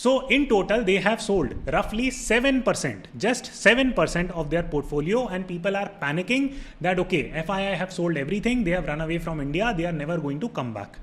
So in total, they have sold roughly 7%, just 7% of their portfolio, and people are panicking that, okay, FII have sold everything, they have run away from India, they are never going to come back.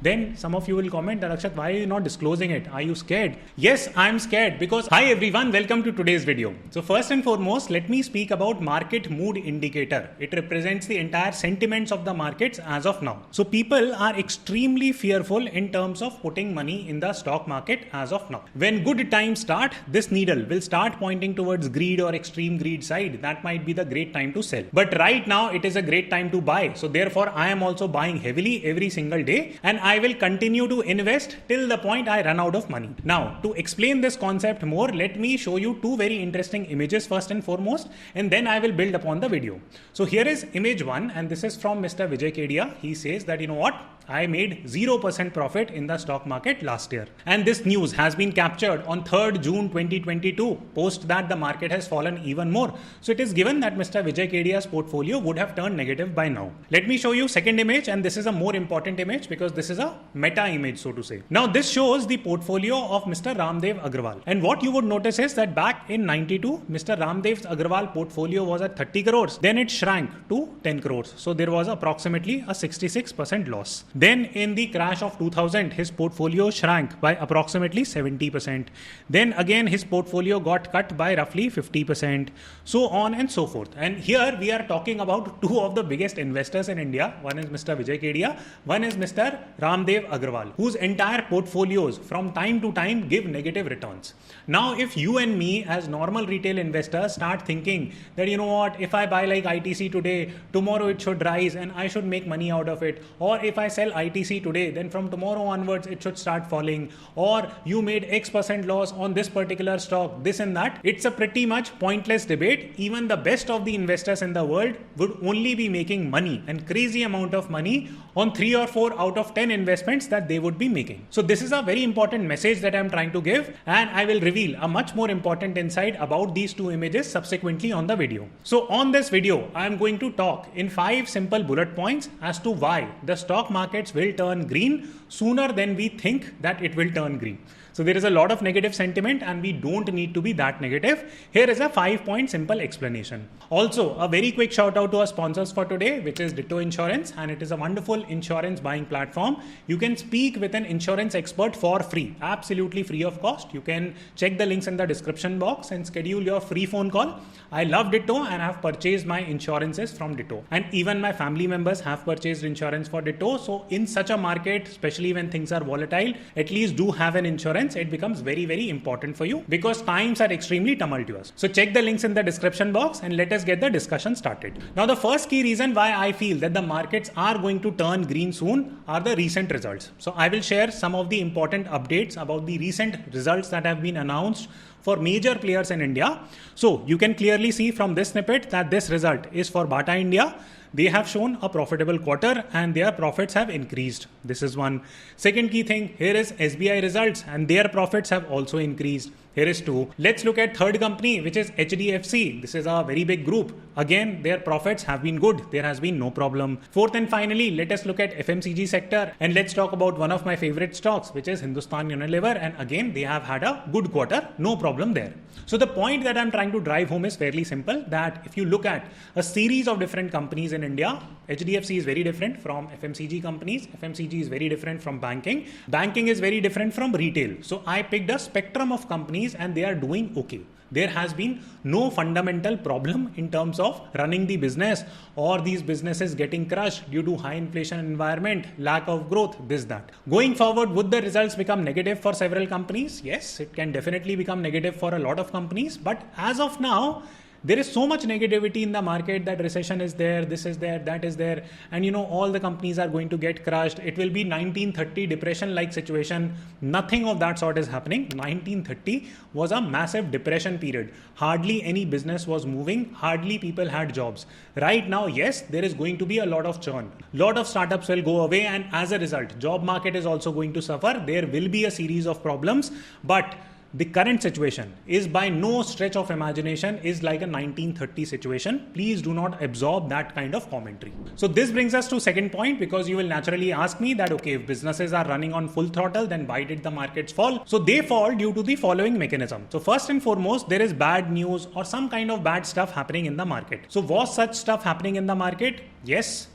Then some of you will comment that, Akshat, why are you not disclosing it? Are you scared? Yes, I'm scared because, hi everyone, welcome to today's video. So first and foremost, let me speak about market mood indicator. It represents the entire sentiments of the markets as of now. So people are extremely fearful in terms of putting money in the stock market as of now. When good times start, this needle will start pointing towards greed or extreme greed side. That might be the great time to sell. But right now it is a great time to buy. So therefore I am also buying heavily every single day, and I will continue to invest till the point I run out of money. Now, to explain this concept more, let me show you two very interesting images first and foremost, and then I will build upon the video. So here is image 1, and this is from Mr. Vijay Kedia. He says that, you know what? I made 0% profit in the stock market last year. And this news has been captured on 3rd June 2022. Post that, the market has fallen even more. So it is given that Mr. Vijay Kedia's portfolio would have turned negative by now. Let me show you second image, and this is a more important image because this is a meta image, so to say. Now this shows the portfolio of Mr. Ramdev Agrawal. And what you would notice is that back in 92, Mr. Ramdev Agrawal portfolio was at 30 crores. Then it shrank to 10 crores. So there was approximately a 66% loss. Then in the crash of 2000, his portfolio shrank by approximately 70%. Then again, his portfolio got cut by roughly 50%, so on and so forth. And here we are talking about two of the biggest investors in India. One is Mr. Vijay Kedia, one is Mr. Ramdev Agrawal, whose entire portfolios from time to time give negative returns. Now, if you and me as normal retail investors start thinking that, you know what, if I buy like ITC today, tomorrow it should rise and I should make money out of it. Or if I sell ITC today, then from tomorrow onwards it should start falling. Or you made X% loss on this particular stock, this and that. It's a pretty much pointless debate. Even the best of the investors in the world would only be making money, and crazy amount of money, on 3 or 4 out of 10 investments that they would be making. So this is a very important message that I'm trying to give, and I will reveal a much more important insight about these two images subsequently on the video. So on this video, I'm going to talk in 5 simple bullet points as to why the stock markets will turn green sooner than we think that it will turn green. So there is a lot of negative sentiment and we don't need to be that negative. Here is a 5-point simple explanation. Also, a very quick shout out to our sponsors for today, which is Ditto Insurance, and it is a wonderful insurance buying platform. You can speak with an insurance expert for free, absolutely free of cost. You can check the links in the description box and schedule your free phone call. I love Ditto and I have purchased my insurances from Ditto. And even my family members have purchased insurance for Ditto. So in such a market, especially when things are volatile, at least do have an insurance. It becomes very, very important for you because times are extremely tumultuous. So check the links in the description box and let us get the discussion started. Now, the first key reason why I feel that the markets are going to turn green soon are the recent results. So I will share some of the important updates about the recent results that have been announced for major players in India. So you can clearly see from this snippet that this result is for Bata India. They have shown a profitable quarter and their profits have increased. This is one. Second key thing, here is SBI results and their profits have also increased. Here is 2. Let's look at third company, which is HDFC. This is a very big group. Again, their profits have been good. There has been no problem. Fourth and finally, let us look at FMCG sector and let's talk about one of my favorite stocks, which is Hindustan Unilever. And again, they have had a good quarter. No problem there. So the point that I'm trying to drive home is fairly simple, that if you look at a series of different companies in India, HDFC is very different from FMCG companies. FMCG is very different from banking. Banking is very different from retail. So I picked a spectrum of companies and they are doing okay. There has been no fundamental problem in terms of running the business or these businesses getting crushed due to high inflation environment, lack of growth, this, that. Going forward, would the results become negative for several companies? Yes, it can definitely become negative for a lot of companies. But as of now, there is so much negativity in the market that recession is there, this is there, that is there. And you know, all the companies are going to get crushed. It will be 1930 depression-like situation. Nothing of that sort is happening. 1930 was a massive depression period. Hardly any business was moving. Hardly people had jobs. Right now, yes, there is going to be a lot of churn. Lot of startups will go away. And as a result, job market is also going to suffer. There will be a series of problems. But the current situation is by no stretch of imagination is like a 1930 situation. Please do not absorb that kind of commentary. So this brings us to second point, because you will naturally ask me that, okay, if businesses are running on full throttle, then why did the markets fall? So they fall due to the following mechanism. So first and foremost, there is bad news or some kind of bad stuff happening in the market. So was such stuff happening in the market? Yes.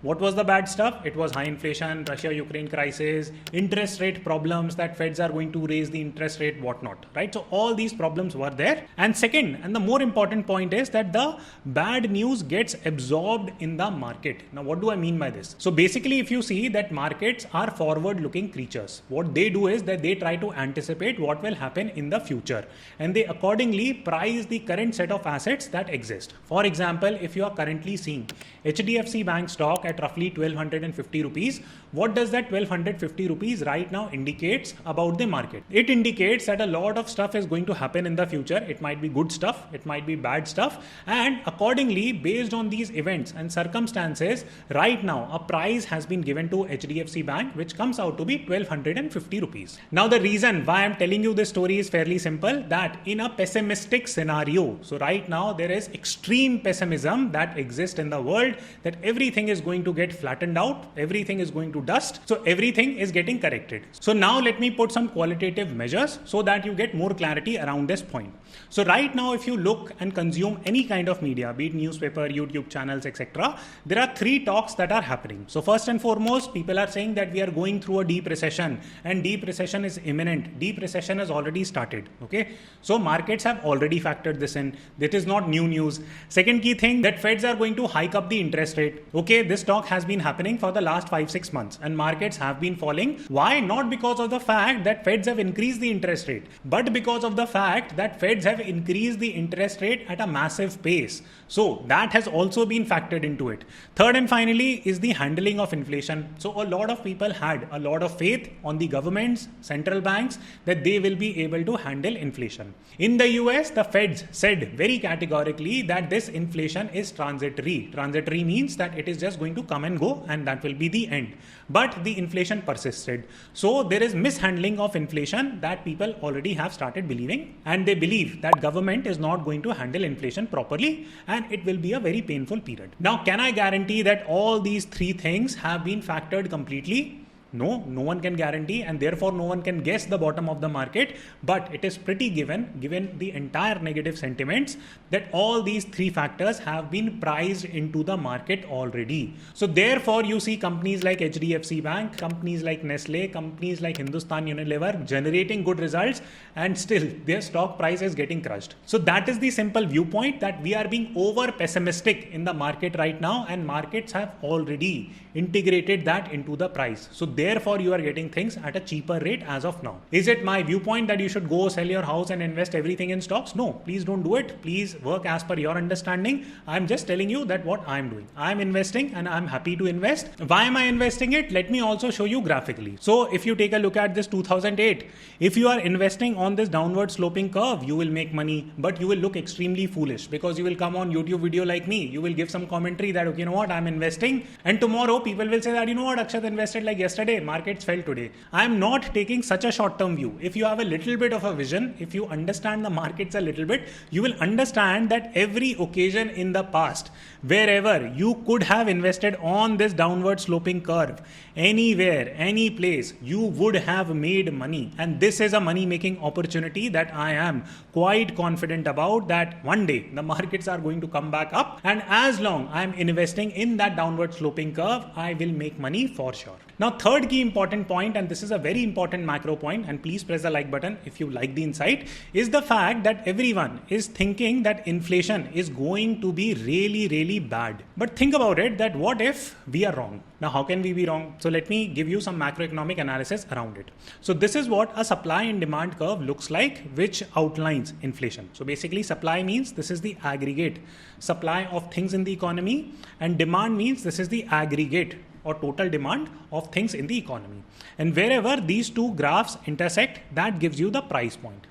What was the bad stuff? It was high inflation, Russia-Ukraine crisis, interest rate problems that Feds are going to raise the interest rate, whatnot, right? So all these problems were there. And second, and the more important point is that the bad news gets absorbed in the market. Now, what do I mean by this? So basically, if you see that markets are forward-looking creatures, what they do is that they try to anticipate what will happen in the future. And they accordingly price the current set of assets that exist. For example, if you are currently seeing HDFC Bank stock at roughly 1250 rupees. What does that 1250 rupees right now indicates about the market? It indicates that a lot of stuff is going to happen in the future. It might be good stuff, it might be bad stuff, and accordingly, based on these events and circumstances, right now a price has been given to HDFC Bank which comes out to be 1250 rupees. Now the reason why I'm telling you this story is fairly simple, that in a pessimistic scenario, so right now there is extreme pessimism that exists in the world, that everything is going to get flattened out, everything is going to dust, so everything is getting corrected. So now let me put some qualitative measures so that you get more clarity around this point. So right now, if you look and consume any kind of media, be it newspaper, YouTube channels, etc., there are three talks that are happening. So first and foremost, people are saying that we are going through a deep recession and deep recession is imminent. Deep recession has already started. Okay. So markets have already factored this in. That is not new news. Second key thing, that Feds are going to hike up the interest rate. Okay. This talk has been happening for the last 5-6 months and markets have been falling. Why? Not because of the fact that Feds have increased the interest rate, but because of the fact that Feds have increased the interest rate at a massive pace. So that has also been factored into it. Third and finally is the handling of inflation. So a lot of people had a lot of faith on the governments, central banks, that they will be able to handle inflation. In the US, the Feds said very categorically that this inflation is transitory. Transitory means that it is just going to come and go and that will be the end. But the inflation persisted. So there is mishandling of inflation that people already have started believing, and they believe that government is not going to handle inflation properly and it will be a very painful period. Now, can I guarantee that all these three things have been factored completely? No one can guarantee, and therefore no one can guess the bottom of the market, but it is pretty given the entire negative sentiments, that all these three factors have been priced into the market already. So therefore you see companies like HDFC Bank, companies like Nestle, companies like Hindustan Unilever generating good results, and still their stock price is getting crushed. So that is the simple viewpoint, that we are being over pessimistic in the market right now, and markets have already integrated that into the price. So therefore you are getting things at a cheaper rate as of now. Is it my viewpoint that you should go sell your house and invest everything in stocks? No, please don't do it. Please work as per your understanding. I'm just telling you that what I'm doing. I'm investing and I'm happy to invest. Why am I investing it? Let me also show you graphically. So if you take a look at this 2008, if you are investing on this downward sloping curve, you will make money, but you will look extremely foolish, because you will come on YouTube video like me. You will give some commentary that, okay, you know what, I'm investing, and tomorrow people will say that, you know what, Akshat invested like yesterday, markets fell today. I am not taking such a short-term view. If you have a little bit of a vision, if you understand the markets a little bit, you will understand that every occasion in the past, wherever you could have invested on this downward sloping curve, anywhere, any place, you would have made money. And this is a money-making opportunity that I am quite confident about, that one day the markets are going to come back up, and as long I am investing in that downward sloping curve, I will make money for sure. Now, third key important point, and this is a very important macro point, and please press the like button if you like the insight, is the fact that everyone is thinking that inflation is going to be really, really bad. But think about it, that what if we are wrong? Now, how can we be wrong? So let me give you some macroeconomic analysis around it. So this is what a supply and demand curve looks like, which outlines inflation. So basically, supply means this is the aggregate supply of things in the economy, and demand means this is the aggregate or total demand of things in the economy. And wherever these two graphs intersect, that gives you the price point.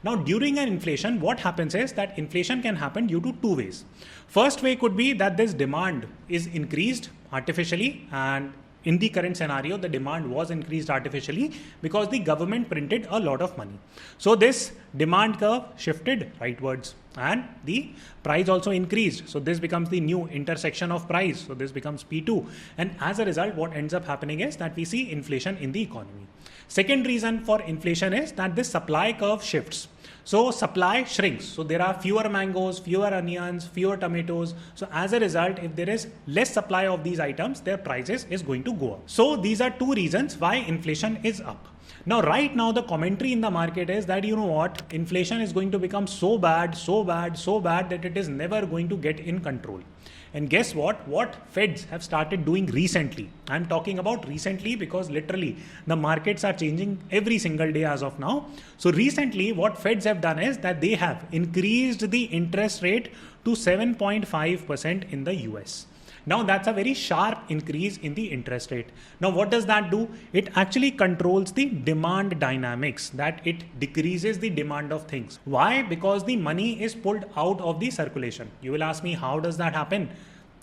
Now, during an inflation, what happens is that inflation can happen due to two ways. First way could be that this demand is increased artificially, and In the current scenario, the demand was increased artificially because the government printed a lot of money. So this demand curve shifted rightwards and the price also increased. So this becomes the new intersection of price. So this becomes P2. And as a result, what ends up happening is that we see inflation in the economy. Second reason for inflation is that this supply curve shifts. So supply shrinks. So there are fewer mangoes, fewer onions, fewer tomatoes. So as a result, if there is less supply of these items, their prices is going to go up. So these are two reasons why inflation is up. Now, right now, the commentary in the market is that, you know what, inflation is going to become so bad that it is never going to get in control. And guess what? What Feds have started doing recently. I'm talking about recently because literally the markets are changing every single day as of now. So recently what Feds have done is that they have increased the interest rate to 7.5% in the US. Now that's a very sharp increase in the interest rate. Now what does that do? It actually controls the demand dynamics, that it decreases the demand of things. Why? Because the money is pulled out of the circulation. You will ask me, how does that happen?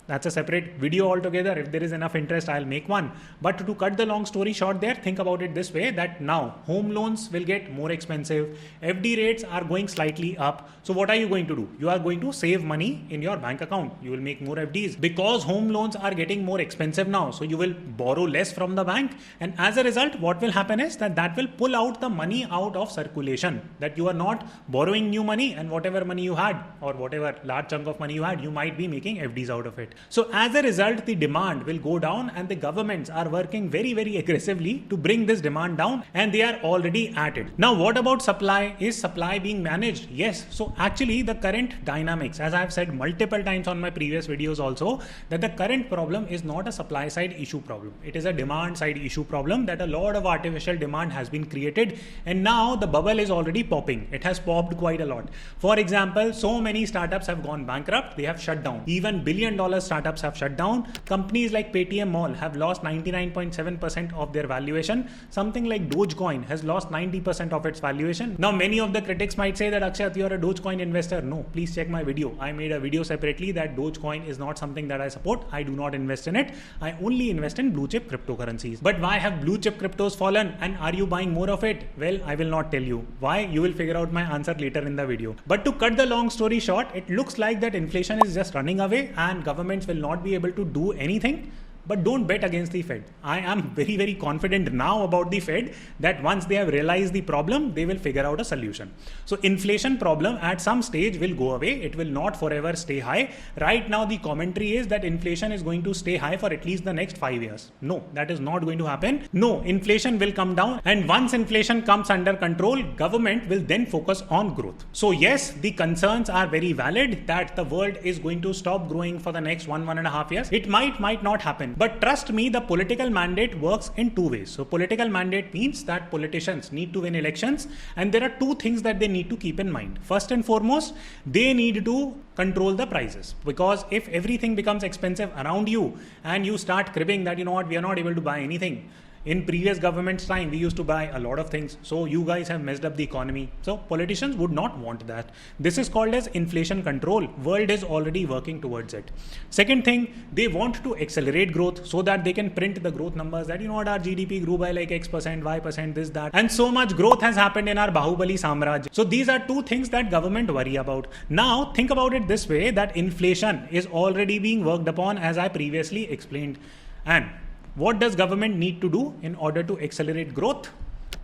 That's a separate video altogether. If there is enough interest, I'll make one. But to cut the long story short there, think about it this way, that now home loans will get more expensive. FD rates are going slightly up. So what are you going to do? You are going to save money in your bank account. You will make more FDs because home loans are getting more expensive now. So you will borrow less from the bank. And as a result, what will happen is that will pull out the money out of circulation, that you are not borrowing new money, and whatever money you had or whatever large chunk of money you had, you might be making FDs out of it. So as a result, the demand will go down, and the governments are working very, very aggressively to bring this demand down, and they are already at it. Now, what about supply? Is supply being managed? Yes. So actually the current dynamics, as I have said multiple times on my previous videos also, that the current problem is not a supply side issue problem. It is a demand side issue problem, that a lot of artificial demand has been created, and now the bubble is already popping. It has popped quite a lot. For example, so many startups have gone bankrupt. They have shut down. Even billion-dollar startups have shut down. Companies like Paytm Mall have lost 99.7% of their valuation. Something like Dogecoin has lost 90% of its valuation. Now, many of the critics might say that, Akshat, you're a Dogecoin investor. No, please check my video. I made a video separately that Dogecoin is not something that I support. I do not invest in it. I only invest in blue chip cryptocurrencies. But why have blue chip cryptos fallen, and are you buying more of it? Well, I will not tell you. Why? You will figure out my answer later in the video. But to cut the long story short, it looks like that inflation is just running away and governments will not be able to do anything. But don't bet against the Fed. I am very, very confident now about the Fed that once they have realized the problem, they will figure out a solution. So inflation problem at some stage will go away. It will not forever stay high. Right now, the commentary is that inflation is going to stay high for at least the next 5 years. No, that is not going to happen. No, inflation will come down. And once inflation comes under control, government will then focus on growth. So yes, the concerns are very valid that the world is going to stop growing for the next 1.5 years. It might not happen. But trust me, the political mandate works in two ways. So political mandate means that politicians need to win elections, and there are two things that they need to keep in mind. First and foremost, they need to control the prices, because if everything becomes expensive around you and you start cribbing that, you know what, we are not able to buy anything. In previous government's time, we used to buy a lot of things. So you guys have messed up the economy. So politicians would not want that. This is called as inflation control. World is already working towards it. Second thing, they want to accelerate growth so that they can print the growth numbers that, you know what, our GDP grew by like X%, Y%, this, that. And so much growth has happened in our Bahubali Samraj. So these are two things that government worry about. Now think about it this way, that inflation is already being worked upon, as I previously explained. And what does government need to do in order to accelerate growth?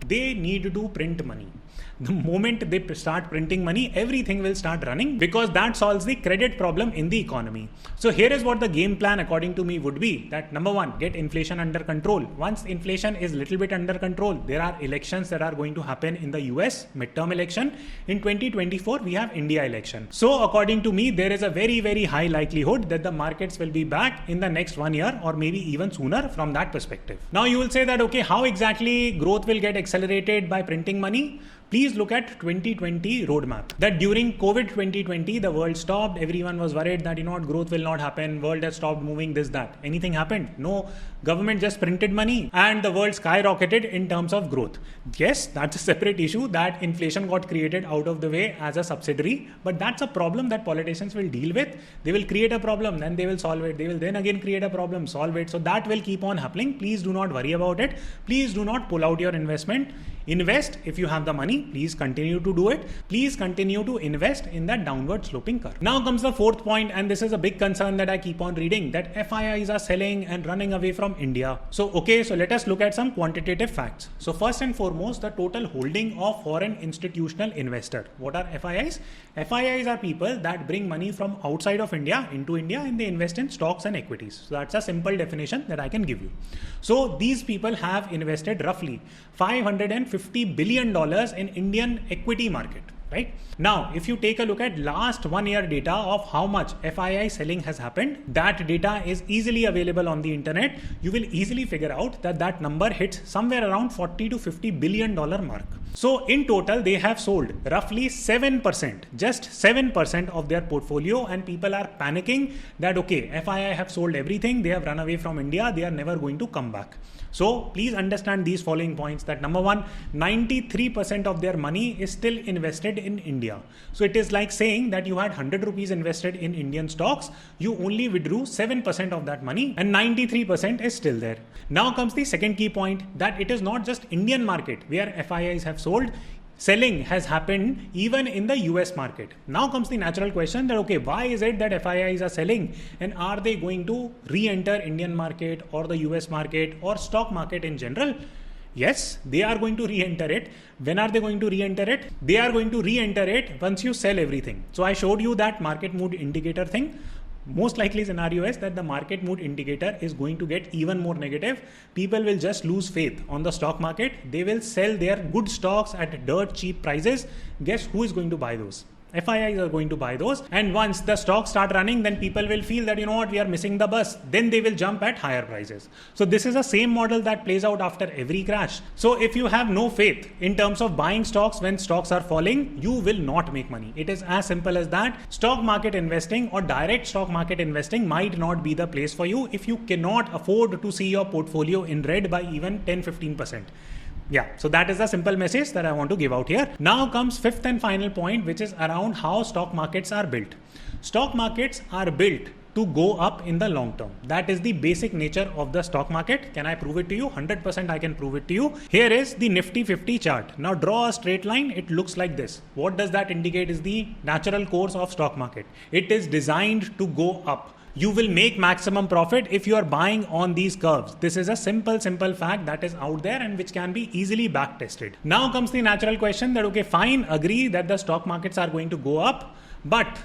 They need to print money. The moment they start printing money, everything will start running, because that solves the credit problem in the economy. So here is what the game plan according to me would be, that number one, get inflation under control. Once inflation is a little bit under control, there are elections that are going to happen in the US, midterm election. In 2024, we have India election. So according to me, there is a very, very high likelihood that the markets will be back in the next 1 year or maybe even sooner from that perspective. Now you will say that, okay, how exactly growth will get accelerated by printing money? Please look at 2020 roadmap. That during COVID 2020, the world stopped. Everyone was worried that growth will not happen. World has stopped moving. This, that. Anything happened? No. Government just printed money and the world skyrocketed in terms of growth. Yes, that's a separate issue that inflation got created out of the way as a subsidiary. But that's a problem that politicians will deal with. They will create a problem, then they will solve it. They will then again create a problem, solve it. So that will keep on happening. Please do not worry about it. Please do not pull out your investment. Invest if you have the money. Please continue to do it. Please continue to invest in that downward sloping curve. Now comes the fourth point, and this is a big concern that I keep on reading, that FIIs are selling and running away from India. So let us look at some quantitative facts. So first and foremost, the total holding of foreign institutional investor. What are FIIs? FIIs are people that bring money from outside of India into India and they invest in stocks and equities. So that's a simple definition that I can give you. So these people have invested roughly $550 billion in Indian equity market. Right? Now, if you take a look at last 1 year data of how much FII selling has happened, that data is easily available on the internet. You will easily figure out that number hits somewhere around $40 to $50 billion mark. So in total, they have sold roughly 7%, just 7% of their portfolio, and people are panicking that, okay, FII have sold everything. They have run away from India. They are never going to come back. So please understand these following points, that number one, 93% of their money is still invested in India. So it is like saying that you had 100 rupees invested in Indian stocks, you only withdrew 7% of that money and 93% is still there. Now comes the second key point, that it is not just Indian market where FIIs have sold. Selling has happened even in the US market. Now comes the natural question that, okay, why is it that FIIs are selling, and are they going to re-enter Indian market or the US market or stock market in general? Yes, they are going to re-enter it. When are they going to re-enter it? They are going to re-enter it once you sell everything. So I showed you that market mood indicator thing. Most likely scenario is that the market mood indicator is going to get even more negative. People will just lose faith on the stock market. They will sell their good stocks at dirt cheap prices. Guess who is going to buy those? FIIs are going to buy those, and once the stocks start running, then people will feel that, we are missing the bus. Then they will jump at higher prices. So this is the same model that plays out after every crash. So if you have no faith in terms of buying stocks when stocks are falling, you will not make money. It is as simple as that. Stock market investing or direct stock market investing might not be the place for you if you cannot afford to see your portfolio in red by even 10-15%. Yeah, so that is the simple message that I want to give out here. Now comes fifth and final point, which is around how stock markets are built. Stock markets are built to go up in the long term. That is the basic nature of the stock market. Can I prove it to you? 100% I can prove it to you. Here is the Nifty 50 chart. Now draw a straight line. It looks like this. What does that indicate is the natural course of stock market. It is designed to go up. You will make maximum profit if you are buying on these curves. This is a simple fact that is out there and which can be easily back tested. Now comes the natural question that, okay, fine, agree that the stock markets are going to go up, but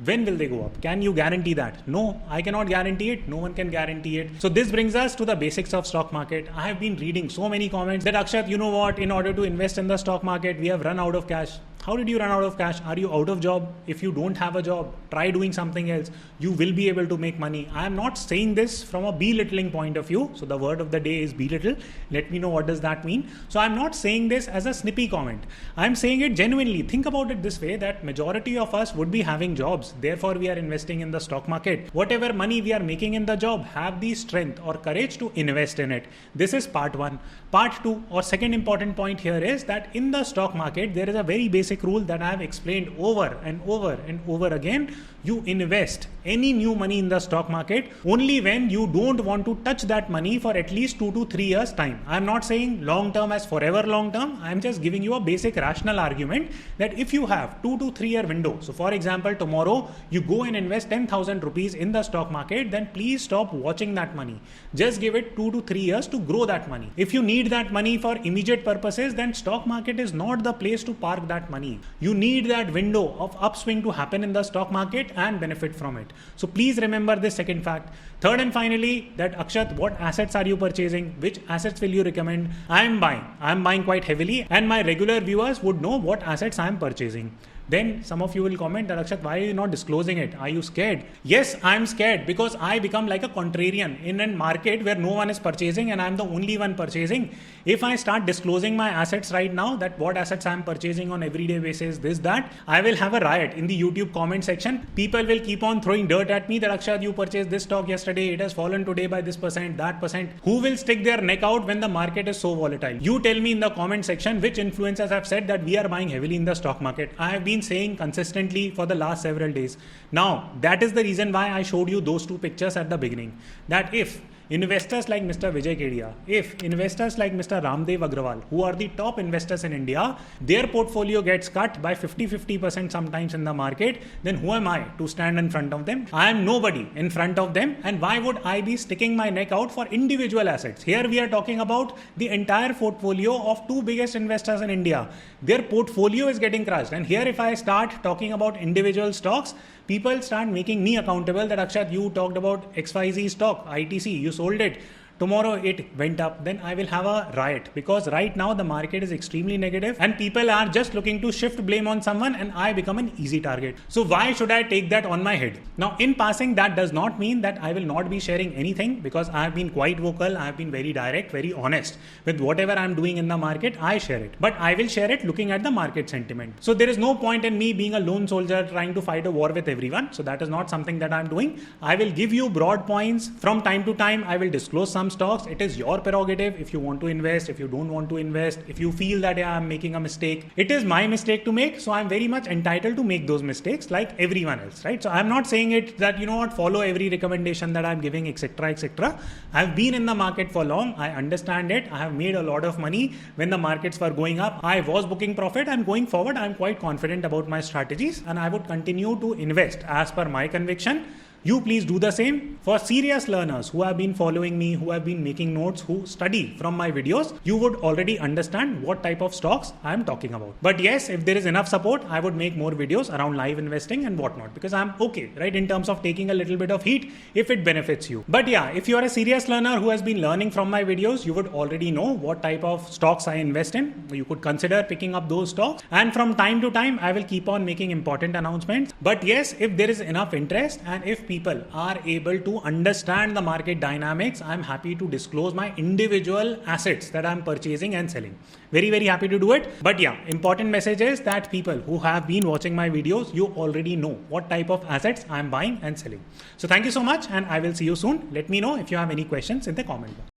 when will they go up? Can you guarantee that? No, I cannot guarantee it. No one can guarantee it. So this brings us to the basics of stock market. I have been reading so many comments that, Akshat, you know what? In order to invest in the stock market, we have run out of cash. How did you run out of cash? Are you out of job? If you don't have a job, try doing something else. You will be able to make money. I am not saying this from a belittling point of view. So the word of the day is belittle. Let me know what does that mean. So I'm not saying this as a snippy comment. I'm saying it genuinely. Think about it this way, that majority of us would be having jobs. Therefore, we are investing in the stock market. Whatever money we are making in the job, have the strength or courage to invest in it. This is part one. Part two, or second important point here, is that in the stock market, there is a very basic rule that I have explained over and over again. You invest any new money in the stock market only when you don't want to touch that money for at least 2 to 3 years time. I'm not saying long term as forever long term. I'm just giving you a basic rational argument that if you have 2 to 3 year window, so for example, tomorrow you go and invest 10,000 rupees in the stock market, then please stop watching that money. Just give it 2 to 3 years to grow that money. If you need that money for immediate purposes, then stock market is not the place to park that money. You need that window of upswing to happen in the stock market and benefit from it. So please remember this second fact. Third and finally, that Akshat, what assets are you purchasing? Which assets will you recommend? I am buying quite heavily, and my regular viewers would know what assets I am purchasing. Then some of you will comment that Akshat, why are you not disclosing it? Are you scared? Yes, I'm scared because I become like a contrarian in a market where no one is purchasing and I'm the only one purchasing. If I start disclosing my assets right now, that what assets I'm purchasing on everyday basis, this, that, I will have a riot in the YouTube comment section. People will keep on throwing dirt at me that Akshat, you purchased this stock yesterday, it has fallen today by this percent, that percent. Who will stick their neck out when the market is so volatile? You tell me in the comment section which influencers have said that we are buying heavily in the stock market. I have been saying consistently for the last several days. Now, that is the reason why I showed you those two pictures at the beginning. That if investors like Mr. Vijay Kedia, if investors like Mr. Ramdev Agrawal, who are the top investors in India, their portfolio gets cut by 50% sometimes in the market, then who am I to stand in front of them? I am nobody in front of them. And why would I be sticking my neck out for individual assets? Here we are talking about the entire portfolio of two biggest investors in India. Their portfolio is getting crushed. And here if I start talking about individual stocks, people start making me accountable that Akshat, you talked about XYZ stock, ITC, you sold it. Tomorrow it went up, then I will have a riot because right now the market is extremely negative and people are just looking to shift blame on someone and I become an easy target. So why should I take that on my head? Now in passing, that does not mean that I will not be sharing anything because I have been quite vocal, I have been very direct, very honest with whatever I am doing in the market, I share it. But I will share it looking at the market sentiment. So there is no point in me being a lone soldier trying to fight a war with everyone. So that is not something that I am doing. I will give you broad points. From time to time, I will disclose some stocks. It is your prerogative if you want to invest, if you don't want to invest, if you feel that I'm making a mistake. It is my mistake to make, so I'm very much entitled to make those mistakes like everyone else, right? So I'm not saying it that, follow every recommendation that I'm giving, etc., etc. I've been in the market for long. I understand it. I have made a lot of money when the markets were going up. I was booking profit, and going forward, I'm quite confident about my strategies, and I would continue to invest as per my conviction. You please do the same. For serious learners who have been following me, who have been making notes, who study from my videos, you would already understand what type of stocks I am talking about. But yes, if there is enough support, I would make more videos around live investing and whatnot because I'm okay, right, in terms of taking a little bit of heat if it benefits you. But yeah, if you are a serious learner who has been learning from my videos, you would already know what type of stocks I invest in. You could consider picking up those stocks. And from time to time, I will keep on making important announcements. But yes, if there is enough interest and if people are able to understand the market dynamics, I'm happy to disclose my individual assets that I'm purchasing and selling. Very, very happy to do it. But yeah, important message is that people who have been watching my videos, you already know what type of assets I'm buying and selling. So thank you so much and I will see you soon. Let me know if you have any questions in the comment box.